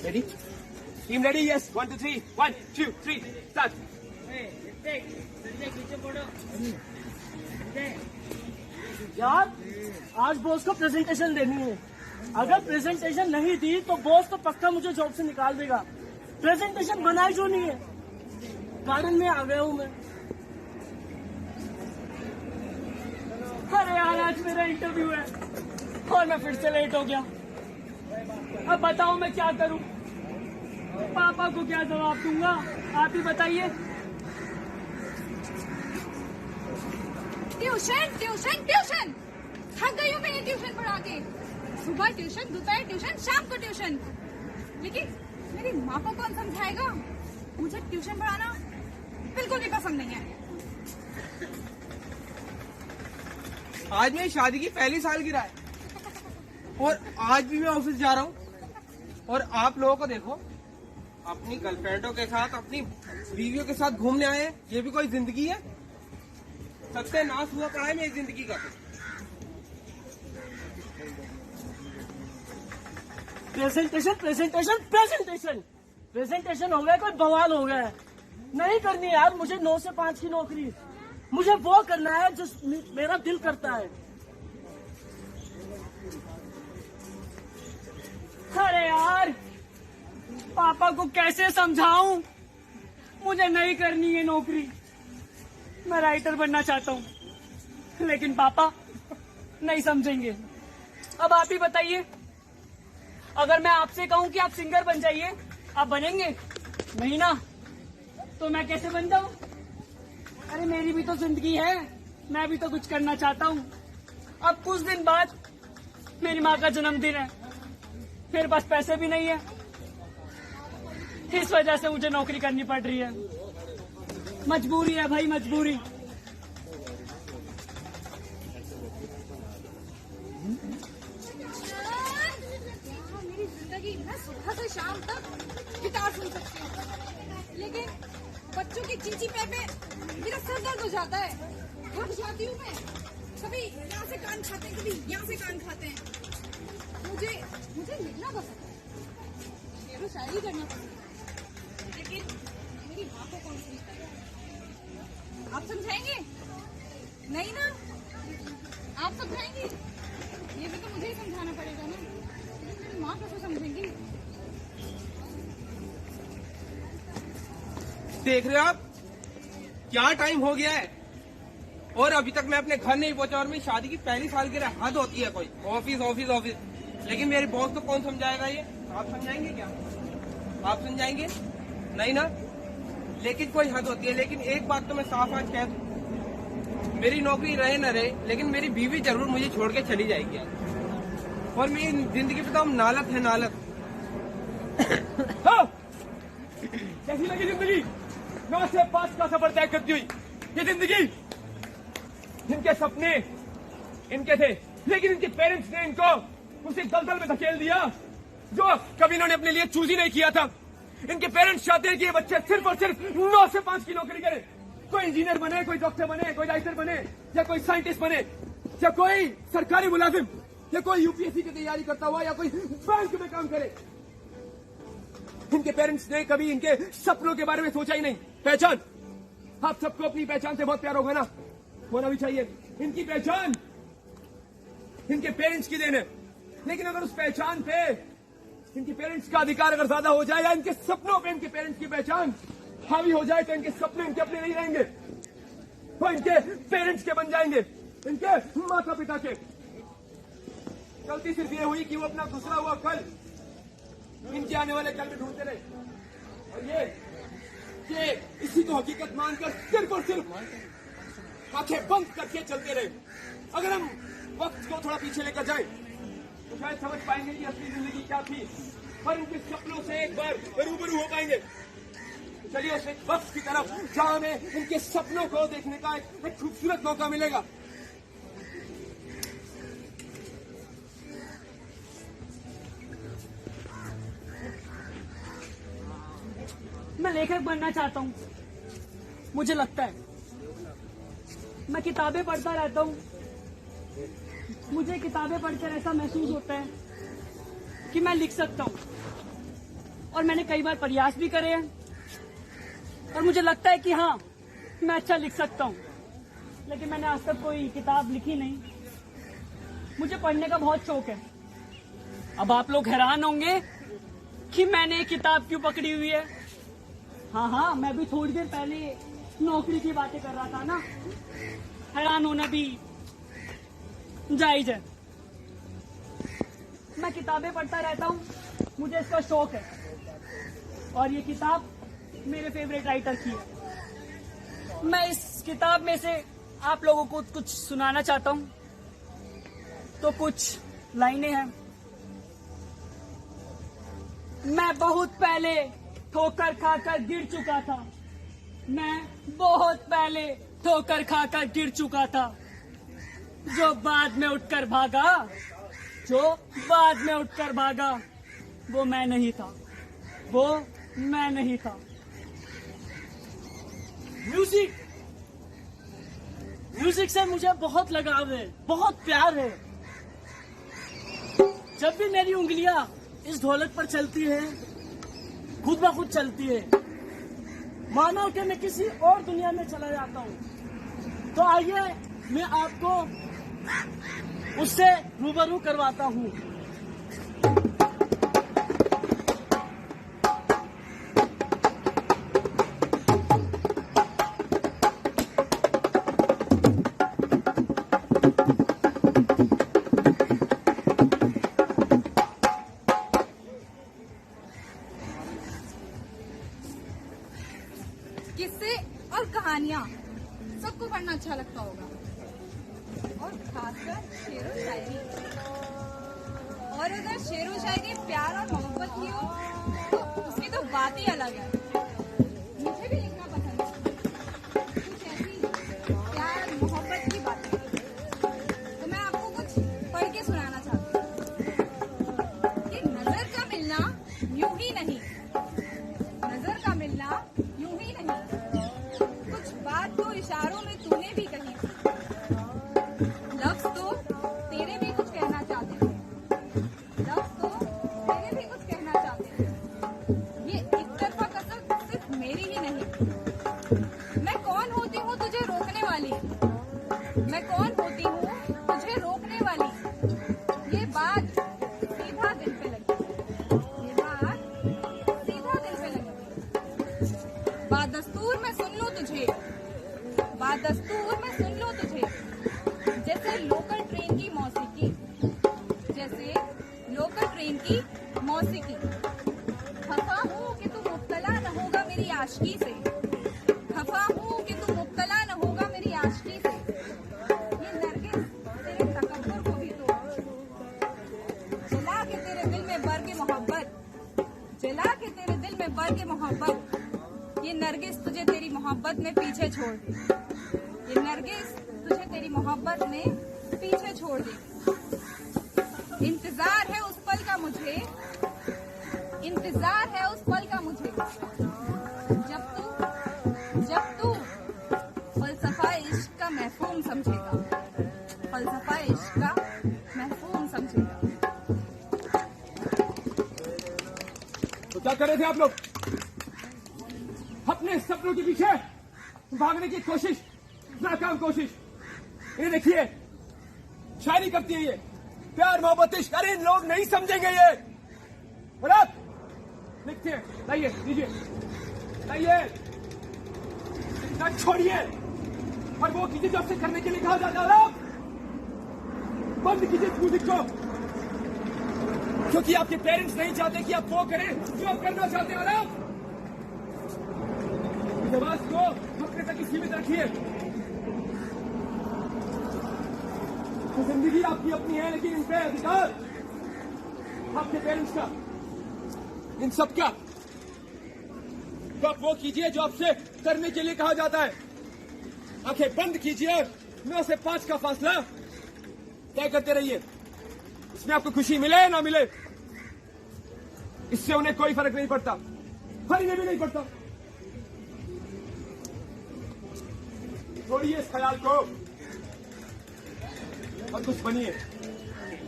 Ready? Team ready? Yes. 1, 2, 3. 1, 2, 3. Start. यार आज boss को प्रेजेंटेशन देनी है। अगर प्रेजेंटेशन नहीं दी तो बॉस तो पक्का मुझे जॉब से निकाल देगा। प्रेजेंटेशन बनाई जो नहीं है। गार्डन में आ गया हूँ मैं। अरे यार आज मेरा इंटरव्यू है और मैं फिर से लेट हो गया। अब बताओ मैं क्या करूं? पापा को क्या जवाब दूंगा? आप ही बताइए। ट्यूशन ट्यूशन ट्यूशन थक गई हूँ मैं ये ट्यूशन पढ़ा के। सुबह ट्यूशन, दोपहर ट्यूशन, शाम को ट्यूशन। लेकिन मेरी माँ को कौन समझाएगा? मुझे ट्यूशन पढ़ाना बिल्कुल भी पसंद नहीं है। आज मेरी शादी की पहली सालगिरह है और आज भी मैं ऑफिस जा रहा हूँ। और आप लोगों को देखो, अपनी गर्लफ्रेंडों के साथ, अपनी बीवियों के साथ घूमने आए हैं। ये भी कोई जिंदगी है? सत्यानाश हुआ पड़ा है मेरी जिंदगी का। प्रेजेंटेशन प्रेजेंटेशन प्रेजेंटेशन प्रेजेंटेशन हो गया, कोई बवाल हो गया है। नहीं करनी यार मुझे 9 से 5 की नौकरी। मुझे वो करना है जो मेरा दिल करता है। अरे यार पापा को कैसे समझाऊं? मुझे नहीं करनी है नौकरी। मैं राइटर बनना चाहता हूँ लेकिन पापा नहीं समझेंगे। अब आप ही बताइए, अगर मैं आपसे कहूँ कि आप सिंगर बन जाइए, आप बनेंगे? नहीं ना, तो मैं कैसे बन जाऊं? अरे मेरी भी तो जिंदगी है, मैं भी तो कुछ करना चाहता हूँ। अब कुछ दिन बाद मेरी माँ का जन्मदिन है, मेरे पास पैसे भी नहीं है। इस वजह से मुझे नौकरी करनी पड़ रही है। मजबूरी है भाई, मजबूरी। मेरी जिंदगी मैं सुबह से शाम तक गिटार सुन सकती हूँ, लेकिन बच्चों की चींची पे मेरा सर दर्द हो जाता है। थक जाती हूँ मैं। कभी यहाँ से कान खाते हैं, कभी यहाँ से कान खाते हैं। मुझे लिखना पसंद है, शेरो शायरी करना पसंद है, लेकिन मेरी माँ को कौन समझता है? आप समझाएंगे? नहीं ना, आप समझाएंगे? ये भी तो मुझे ही समझाना पड़ेगा ना। मेरी माँ कैसे समझेंगी? देख रहे हो आप क्या टाइम हो गया है और अभी तक मैं अपने घर नहीं पहुंचा। और मेरी शादी की पहली सालगिरह, हद होती है। कोई ऑफिस ऑफिस ऑफिस, लेकिन मेरे बॉस को कौन समझाएगा? ये आप समझाएंगे क्या? आप समझाएंगे? नहीं ना। लेकिन कोई हद होती है। लेकिन एक बात तो मैं साफ आज कह दूं, मेरी नौकरी रहे न रहे, लेकिन मेरी बीवी जरूर मुझे छोड़ के चली जाएगी। और मेरी जिंदगी पे तो हम नालत है, नालत। हाँ। कैसी लगी जिंदगी? 9 से 5 का सफर तय करती हुई ये जिंदगी। इनके सपने इनके थे, लेकिन इनके पेरेंट्स ने इनको उसी दलदल में धकेल दिया जो कभी इन्होंने अपने लिए चूज ही नहीं किया था। इनके पेरेंट्स चाहते हैं कि ये बच्चे सिर्फ और सिर्फ 9 से 5 की नौकरी करें। कोई इंजीनियर बने, कोई डॉक्टर बने, कोई राइटर बने, या कोई साइंटिस्ट बने, या कोई सरकारी मुलाजिम, या कोई यूपीएससी की तैयारी करता हुआ, या कोई बैंक में काम करे। इनके पेरेंट्स ने कभी इनके सपनों के बारे में सोचा ही नहीं। पहचान, आप सबको अपनी पहचान से बहुत प्यार होगा ना, होना भी चाहिए। इनकी पहचान इनके पेरेंट्स की देन है, लेकिन अगर उस पहचान पे इनके पेरेंट्स का अधिकार अगर ज्यादा हो जाए, या इनके सपनों पे इनके पेरेंट्स की पहचान हावी हो जाए, तो इनके सपने इनके अपने नहीं रहेंगे, वो इनके पेरेंट्स के बन जाएंगे, इनके माता पिता के। गलती सिर्फ ये हुई कि वो अपना गुजरा हुआ कल इनके आने वाले कल में ढूंढते रहे, और ये इसी को हकीकत मानकर सिर्फ और सिर्फ आंखें बंद करके चलते रहे। अगर हम वक्त को थोड़ा पीछे लेकर जाएं, तो शायद समझ पाएंगे कि असली जिंदगी क्या थी, और इनके सपनों से एक बार रूबरू हो पाएंगे। चलिए उस वक्त की तरफ जहां हमें इनके सपनों को देखने का एक खूबसूरत मौका मिलेगा। मैं लेखक बनना चाहता हूँ। मुझे लगता है मैं किताबें पढ़ता रहता हूँ, मुझे किताबें पढ़कर ऐसा महसूस होता है कि मैं लिख सकता हूँ, और मैंने कई बार प्रयास भी करे हैं, और मुझे लगता है कि हाँ मैं अच्छा लिख सकता हूँ, लेकिन मैंने आज तक कोई किताब लिखी नहीं। मुझे पढ़ने का बहुत शौक है। अब आप लोग हैरान होंगे कि मैंने एक किताब क्यों पकड़ी हुई है। हाँ, मैं भी थोड़ी देर पहले नौकरी की बातें कर रहा था ना, हैरान होना भी जायज है। मैं किताबें पढ़ता रहता हूँ, मुझे इसका शौक है, और ये किताब मेरे फेवरेट राइटर की है। मैं इस किताब में से आप लोगों को कुछ सुनाना चाहता हूँ। तो कुछ लाइनें हैं। मैं बहुत पहले ठोकर खाकर गिर चुका था, मैं बहुत पहले ठोकर खाकर गिर चुका था। जो बाद में उठकर भागा, जो बाद में उठकर भागा, वो मैं नहीं था, वो मैं नहीं था। म्यूजिक से मुझे बहुत लगाव है, बहुत प्यार है। जब भी मेरी उंगलियां इस ढोलक पर चलती है, खुद ब खुद चलती है, मानो कि मैं किसी और दुनिया में चला जाता हूँ। तो आइए मैं आपको उससे रूबरू करवाता हूँ। किस्से और कहानियाँ सबको पढ़ना अच्छा लगता होगा, और खासकर शेर व शायरी। और अगर शेर व शायरी प्यार और मोहब्बत की हो तो उसकी तो बात ही अलग है। मुझे भी लिखना पसंद है, कुछ ऐसी प्यार मोहब्बत की बातें। तो मैं आपको कुछ पढ़ के सुनाना चाहती हूँ कि नजर का मिलना यूं ही नहीं, नजर का मिलना यूं ही नहीं, कुछ बात तो इशारों में तूने भी कही थी, लफ्ज तो तेरे भी कुछ कहना चाहते थे, लफ्ज तो तेरे भी कुछ कहना चाहते थे। ये एक तरफा कसक सिर्फ मेरी ही नहीं। मैं कौन होती हूँ तुझे रोकने वाली, मैं कौन होती हूँ तुझे रोकने वाली। ये बात सीधा दिल पे लगी, ये बात सीधा दिल पे लगी। बादस्तूर में सुन लो तुझे, बादस्तूर में सुन लो तुझे, जैसे लोकल ट्रेन की मौसीकी, जैसे लोकल ट्रेन की मौसीकी। खफा हूँ कि तू मुब्तला न होगा मेरी आशिकी से, खफा हूँ कि तू मुब्तला न होगा मेरी आशिकी से। ये नरगिस तेरे तकब्बुर को भी तो जला के तेरे दिल में बर के मोहब्बत, जला के तेरे दिल में बर के मोहब्बत। ये नरगिस तुझे तेरी मोहब्बत में पीछे छोड़ दे, ये नरगिस तुझे तेरी मोहब्बत में पीछे छोड़ दे। इंतजार है उस पल का मुझे, इंतजार है उस पल का मुझे, जब तू फलसफा इश्क का महफूम समझेगा, फलसफा इश्क का महफूम समझेगा। तो क्या कर रहे थे आप लोग? अपने सपनों के पीछे भागने की कोशिश, नाकाम कोशिश। ये देखिए, शायरी करती है ये, प्यार मोहब्बत इश्क। अरे लोग नहीं समझेंगे ये। और आप लिखते हैं, लाइए लीजिए, लाइए, छोड़िए और वो कीजिए जो आपसे करने के लिए कहा जाता है। आप बंद कीजिए म्यूजिक को, क्योंकि आपके पेरेंट्स नहीं चाहते कि आप वो करें जो आप करना चाहते हैं। और आप आवाज को अपने तक सीमित रखिए। तो जिंदगी आपकी अपनी है, लेकिन इन पे अधिकार आपके पेरेंट्स का, इन सब का। तो आप वो कीजिए जो आपसे करने के लिए कहा जाता है। आंखें बंद कीजिए और 9 से 5 का फासला तय करते रहिए। इसमें आपको खुशी मिले या ना मिले, इससे उन्हें कोई फर्क नहीं पड़ता, हर में भी नहीं पड़ता। छोड़िए इस ख्याल को और कुछ बनिए।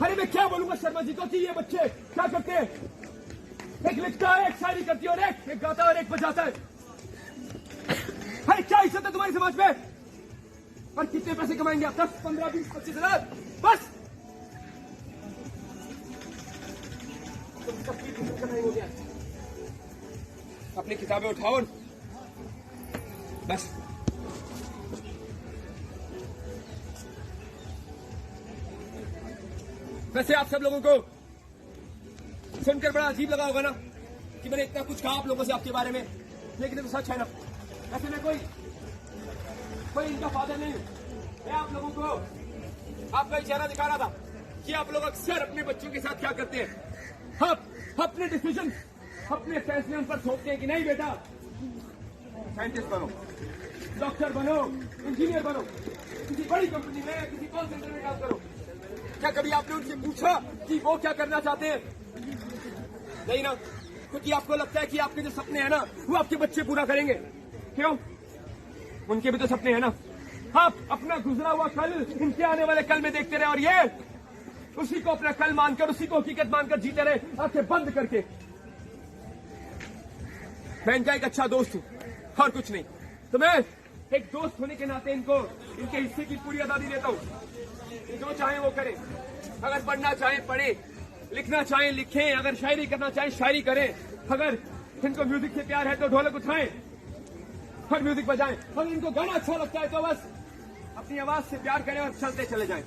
अरे मैं क्या बोलूंगा शर्मा जी को कि ये बच्चे क्या करते हैं? एक लिखता है, एक शायरी करती है और एक गाता है और एक बजाता है। अरे क्या इज्जत है तुम्हारे समाज में? और कितने पैसे कमाएंगे आप? 10, 15, 20, 25,000 बस। तुम सबकी फिक्र का नहीं हो गया। अपनी किताबें उठाओ बस। वैसे आप सब लोगों को सुनकर बड़ा अजीब लगा होगा ना कि मैंने इतना कुछ कहा आप लोगों से आपके बारे में, लेकिन तो सच है ना। वैसे मैं कोई इनका फादर नहीं हूं। मैं आप लोगों को आपका इशारा दिखा रहा था कि आप लोग अक्सर अपने बच्चों के साथ क्या करते हैं। आप अपने डिसीजन, अपने फैसले उन पर थोपते हैं कि नहीं बेटा साइंटिस्ट बनो, डॉक्टर बनो, इंजीनियर बनो, किसी बड़ी कंपनी में, किसी कॉल सेंटर में काम करो। क्या कभी आपने उनसे पूछा कि वो क्या करना चाहते हैं? नहीं ना, क्योंकि आपको लगता है कि आपके जो सपने हैं ना वो आपके बच्चे पूरा करेंगे। क्यों? उनके भी तो सपने हैं ना। आप अपना गुजरा हुआ कल इनके आने वाले कल में देखते रहे और ये उसी को अपना कल मानकर, उसी को हकीकत मानकर जीते रहे आंखें बंद करके। मैं इनका एक अच्छा दोस्त हूं और कुछ नहीं। तो मैं एक दोस्त होने के नाते इनको इनके हिस्से की पूरी आजादी देता हूं। जो चाहे वो करें। अगर पढ़ना चाहे पढ़े, लिखना चाहे लिखें, अगर शायरी करना चाहे शायरी करें। अगर इनको म्यूजिक से प्यार है तो ढोलक उठाएं और म्यूजिक बजाएं। अगर इनको गाना अच्छा लगता है तो बस अपनी आवाज से प्यार करें और चलते चले जाएं।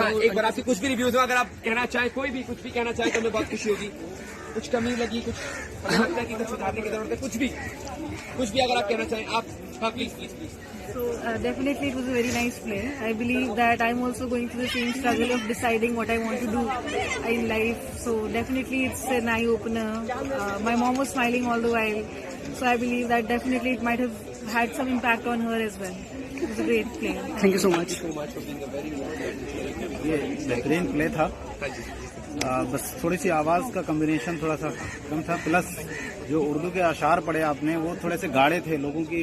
हाँ, एक बार आपके कुछ भी रिव्यूज हो, अगर आप कहना चाहें, कोई भी कुछ भी कहना चाहे तो हमें बहुत खुशी होगी। कुछ कमी लगी, कुछ हमें लगता है कि कुछ सुधारने की जरूरत है, कुछ भी अगर आप कहना चाहें आप। हाँ, please please please. So definitely it was a very nice play. I believe that I'm also going through the same struggle of deciding what I want to do in life. So definitely it's an eye opener. My mom was smiling all the while. So I believe that definitely it might have had some impact on her as well. It was a great play. Thank you so much. ये बेहतरीन play था। बस थोड़ी सी आवाज़ का combination थोड़ा सा कम था, प्लस जो उर्दू के अशार पढ़े आपने वो थोड़े से गाढ़े थे। लोगों की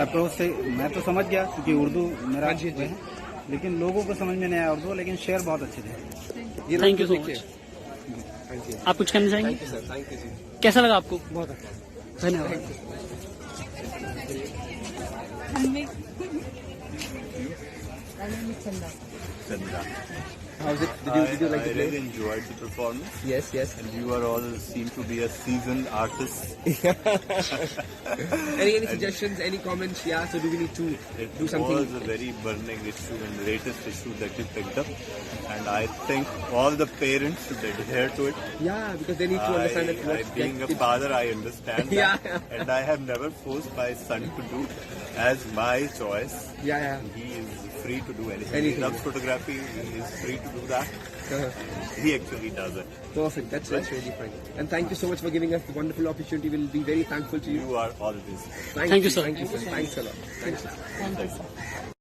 अप्रोच से मैं तो समझ गया क्योंकि उर्दू मेरा है, लेकिन लोगों को समझ में नहीं आया उर्दू, लेकिन शेर बहुत अच्छे थे। Thank you so much. आप कुछ कहना चाहेंगे? थैंक यू जी। कैसा लगा आपको? बहुत अच्छा, धन्यवाद। How's it? Did you like the I play? really enjoyed the performance. Yes, yes. And you are all seem to be a seasoned artist. Any suggestions? Any comments? Yeah. So do we need to It do something? was a very burning issue and latest issue that you picked up. And I think all the parents should adhere to it. Yeah, because they need to understand that. Being a father, I understand that. Yeah. And I have never forced my son to do as my choice. Yeah, yeah. He is free to do anything. Anything. He loves photography. He is free to do that. He actually does it. Perfect. That's really fine. And thank you so much for giving us the wonderful opportunity. We'll be very thankful to you. You are always. Thank you, sir. Thank you, sir. Thanks a lot. Thanks.